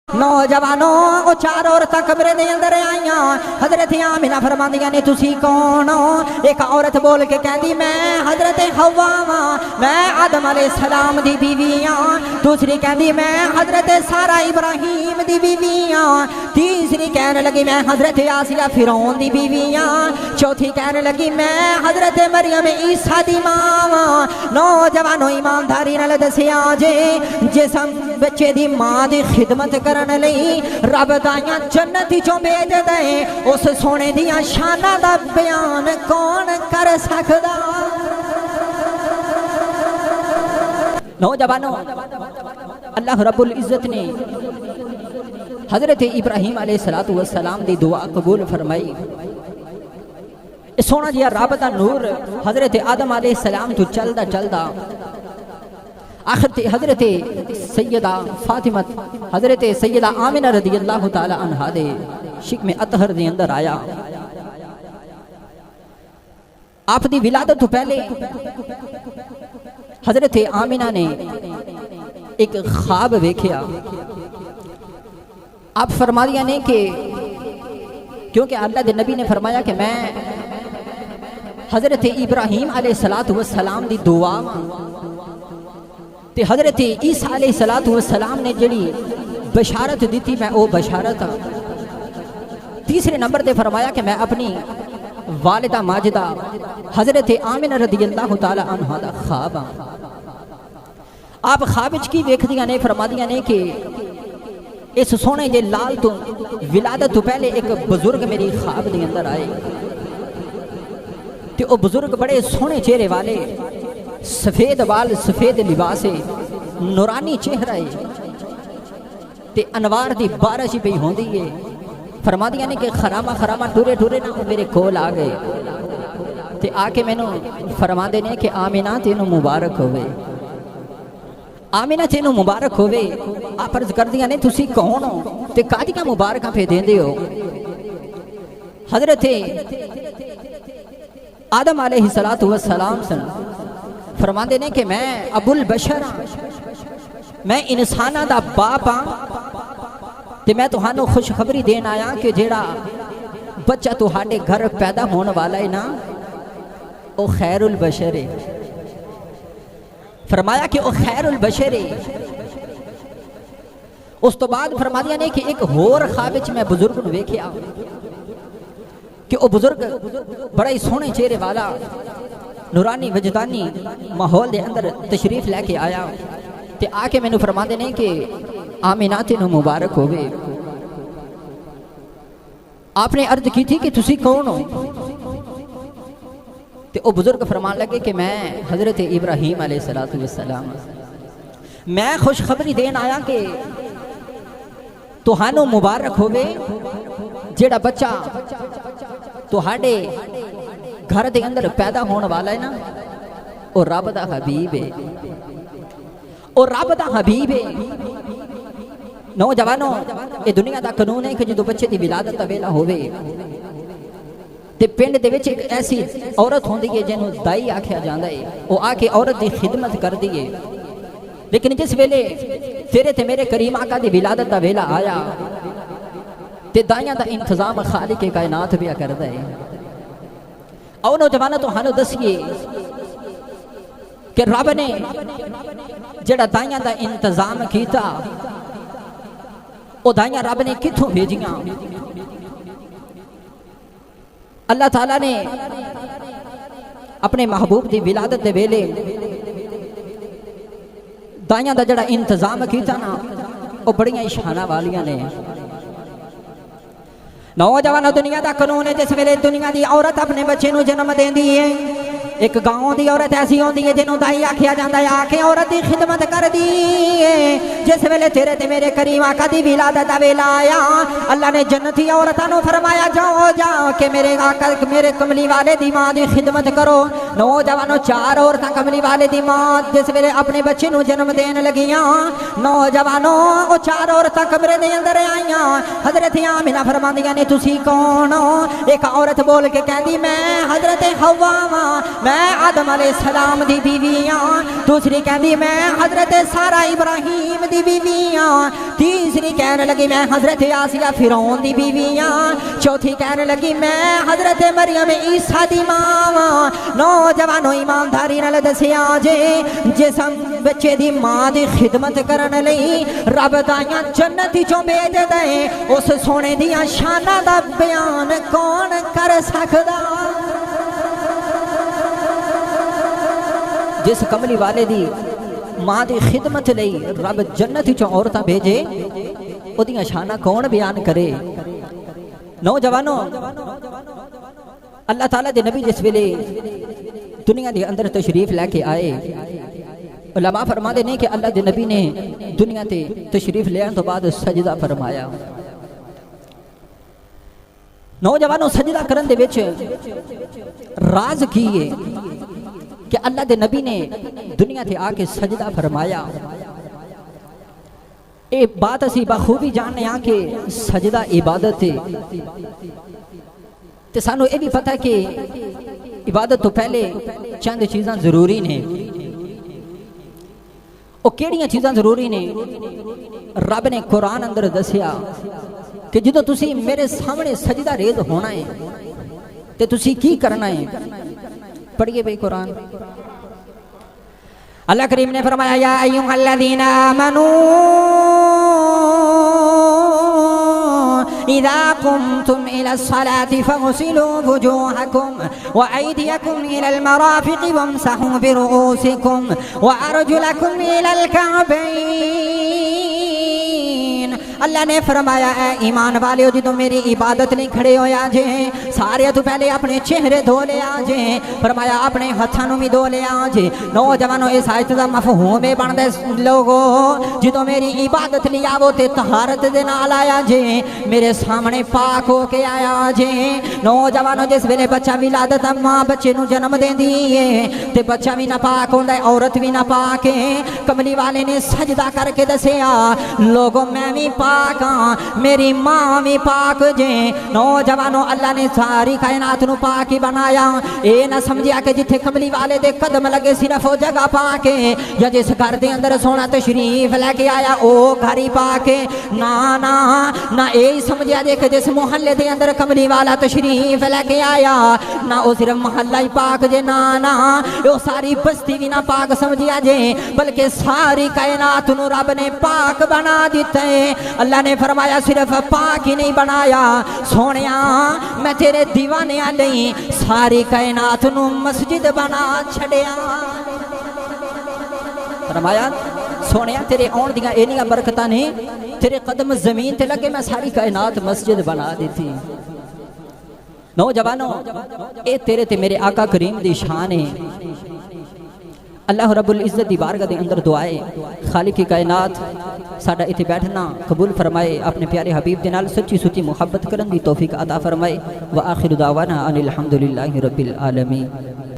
नौजवानों वो चार औरतां कमरे दे अंदर आईयां। हजरत आमिना फरमांदियां ने तुसी कौन हो? एक औरत बोल के कहती मैं हजरत हव्वा वां, मैं आदम अलैहिस्सलाम दी बीवी हां। दूसरी कहती मैं हजरत सारा इब्राहिम दी बीवी हां। तीसरी कहने लगी मैं हजरत आसिया फिरौन दी बीवी हां। चौथी कहने लगी मैं हजरत मरियम ईसा दी मां हां। नौजवानों ईमानदारी नाल दसिया जे जिस बच्चे दी मां दी खिदमत करन लई रब दाइयां जन्नत चों भेज दे, उस सोने दियां शानां दा बयान कौन कर सकदा? नौजवानों अल्लाह रब्बुल इज्जत ने हजरत इब्राहिम अलैहिस्सलातु वस्सलाम दी दुआ कबूल फरमाई। सोना जिहा रब दा नूर हजरत आदम अलैहिस्सलाम तो चलदा चलदा आखिर ते हजरत सैयदा फातिमा हजरत सैयदा आमिना रज़ियल्लाहु ताला अन्हा दे शिकमे अतहर दे अंदर आया। आप दी विलादत तो पहले हजरत आमिना ने एक ख्वाब वेख्या। आप फरमादिया ने कि क्योंकि अल्लाह दे नबी ने फरमाया कि मैं हजरत इब्राहिम अलैहिस्सलातु वस्सलाम दी दुआ ते हजरत ईसा अलैहिस्सलातु वस्सलाम ने जड़ी बशारत दी थी मैं वो बशारत। तीसरे नंबर ते फरमाया कि मैं अपनी वालिदा माजिदा हजरत आमिना रज़ियल्लाहु ताला अन्हा दा ख्वाब। आप ख्वाब विच की वेखदियां ने फरमादियां ने कि इस सोने जे लाल तो विलादत तो पहले एक बुजुर्ग मेरी ख्वाब दे अंदर आए ते वो बुजुर्ग बड़े सोहने चेहरे वाले, सफेद बाल, सफेद लिबास, नूरानी चेहरा है ते अनवार दी बारिश पई होंदी है। फरमादियां ने कि खरामा खरामा टुरे टुरे ना मेरे कोल आ गए ते आके मैनू फरमांदे ने कि आमिना तेनू मुबारक होवे, आमिना तेनू मुबारक होवे। आप अर्ज करदियां ने तुसी कौन हो ते कादियां मुबारकां पे देंदे हो? हजरत आदम अलैहिस्सलातु वस्सलाम सन फरमांदे ने कि मैं अबुल बशर हां, मैं इंसाना दा बाप हां ते मैं तुहानू खुशखबरी देन आया कि जेड़ा बच्चा तुहाडे घर पैदा होने वाला है ना वो खैरुल बशर है। फरमाया कि वो खैरुल बशर है। उस तो बाद फरमादिया ने कि एक होर ख्वाब विच मैं बुजुर्ग नू वेख्या कि वो बुजुर्ग बड़ा ही सोहने चेहरे वाला, नूरानी वजदानी माहौल दे अंदर तशरीफ लेके आया ते आके मैनू फरमांदे ने कि आमिना तेनू मुबारक होवे। आपने अर्ज की थी कि तुसी कौन हो? ते ओ बुजुर्ग फरमान लगे कि मैं हजरत इब्राहिम अलैहिस्सलातु वस्सलाम, मैं खुशखबरी देन आया कि तुहानू मुबारक होवे जेड़ा बच्चा तुहाडे घर दे अंदर पैदा होने वाला है ना वो रब दा हबीब है, वो रब दा हबीब है। नौजवानों ये दुनिया दा कानून है कि जो बच्चे दी विलादत दा वेला होवे ते पिंड दे विच एक ऐसी औरत होंदी है जिन्हों दाई आख्या जांदा है, वो आके औरत दी खिदमत करदी है। लेकिन जिस वेले तेरे ते मेरे करीम आका दी विलादत दा वेला आया ते दाइयां दा इंतजाम खालिक कायनात भी करदा है। और नौजवानों तो हानू दसिए कि रब ने जेड़ा दाइयां दा इंतजाम कीता वो दाइयां रब ने किथों भेजियां? अल्लाह ताला ने अपने महबूब दी विलादत दे वेले दाइयां दा जेड़ा इंतजाम कीता ना वो बड़ियां इशाना वालियां ने। नौजवानों दुनिया का कानून है जिस वेले दुनिया की औरत अपने बच्चे को जन्म देती है, एक गांव की औरत ऐसी होती है जिन्होंने दाई आख्या जाता है, आके औरत की खिदमत कर दी है। जिस वेले तेरे ते मेरे करीम आका दी विलादत दा वेला आया अल्लाह ने जन्नती औरतां नूं फरमाया जाओ जाओ के मेरे आका मेरे कमली वाले दी मां दी खिदमत करो। नौजवानों चार औरतां कमली वाले दी मां जिस वेले अपने बच्चे नूं जन्म देन लगियां, नौजवानों वो चार औरतां कमरे दे अंदर आईयां। हजरत आमिना फरमांदियां ने तुसी कौन हो? एक औरत बोल के कहती मैं हजरत हव्वा वां, मैं आदम अलैहिस्सलाम दी बीवी हां। दूसरी कहती मैं हजरत सारा इब्राहिम दी دی بیویاں، تیسری کہنے لگی میں حضرت آسیہ فرعون دی بیویاں، چوتھی کہنے لگی میں حضرت مریم عیسیٰ دی ماں۔ نوجوانوں ایمانداری نال دسیا جے جس بچے دی ماں دی خدمت کرن لئی رب دائیاں جنت چوں بھیج دے، اس سونے دیاں شاناں دا بیان کون کر سکدا؟ جس کملی والے دی ماں دی خدمت لئی رب جنت چوں عورتاں بھیجے، او دیاں شاناں کون بیان کرے؟ نوجوانوں، اللہ تعالیٰ دے نبی جس ویلے دنیا دے اندر تشریف لے کے آئے، علماء فرماتے ہیں کہ اللہ دے نبی نے دنیا تے تشریف لے آنے تو بعد سجدہ فرمایا۔ نوجوانوں، سجدہ کرن دے وچ راز کیے کہ اللہ دے نبی نے دنیا تے آ کے سجدہ فرمایا۔ اے بات اسی بخوبی جاننے ہاں کہ سجدہ عبادت ہے، تے سانو اے بھی پتہ ہے کہ عبادت تو پہلے چند چیزاں ضروری نے۔ او کیڑیاں چیزاں ضروری نے؟ رب نے قرآن اندر دسیا کہ جدو تسی میرے سامنے سجدہ ریز ہونا ہے تے تسی کی کرنا ہے؟ پڑھئے بھئی قرآن۔ اللہ کریم نے فرمایا یا ایھا الذین آمنوا اذا قمتم الى الصلاة فاغسلوا وجوهكم وأيديكم إلى المرافق وامسحوا برؤوسكم وأرجلكم إلى الكعبين۔ اللہ نے فرمایا اے ایمان والے جدو میری عبادت نہیں کھڑے ہویا جے سارے تو پہلے اپنے چہرے دھو لے آجے، فرمایا اپنے ہتھانوں بھی دھو لے آجے۔ نوجوانوں اس آیت دا مفہوم بن دے لوگو جدو میری عبادت لیا وہ تے طہارت دے نال آیا جے، میرے سامنے پاک ہو کے آیا جے۔ نوجوانوں جس ویلے بچہ ولادت ماں بچے نو جنم دیندی ہے تے بچہ بھی ناپاک ہوندا ہے، عورت بھی ناپاک ہے۔ کملی والے نے سجدہ کر کے دسیا لوگوں میں بھی پاک ہاں، میری ماں بھی پاک جے۔ نوجوانوں، اللہ نے ساری کائنات نو پاک ہی بنایا، اے نہ سمجھیا کہ جتھے کملی والے دے قدم لگے صرف وہ جگہ پاک ہے، یا جس گھر دے اندر سونا تشریف لے کے آیا او گھر ہی پاک ہے۔ نہ اے سمجھیا جے کہ جس محلے دے اندر کملی والا تشریف لے کے آیا نہ او صرف محلہ ہی پاک جے، نہ او ساری بستی بھی نہ پاک سمجھیا جے، بلکہ ساری کائنات نو رب نے پاک بنا دیتا ہے۔ اللہ نے فرمایا صرف پاک ہی نہیں بنایا سونیا میں تیرے دیوانے نہیں ساری کائنات نو مسجد بنا چھڑیا۔ فرمایا سونیا تیرے آن دیاں اینیاں برکتاں نے تیرے قدم زمین تے لگے میں ساری کائنات مسجد بنا دیتی۔ نوجوانوں، اے تیرے تے میرے آقا کریم دی شان ہے۔ اللہ رب العزت دی بارگاہ دے اندر دعائے خالق کی کائنات ساڈا ایتھے بیٹھنا قبول فرمائے، اپنے پیارے حبیب دے نال سچی سچی محبت کرن دی توفیق عطا فرمائے۔ وآخر دعوانا ان الحمدللہ رب العالمین۔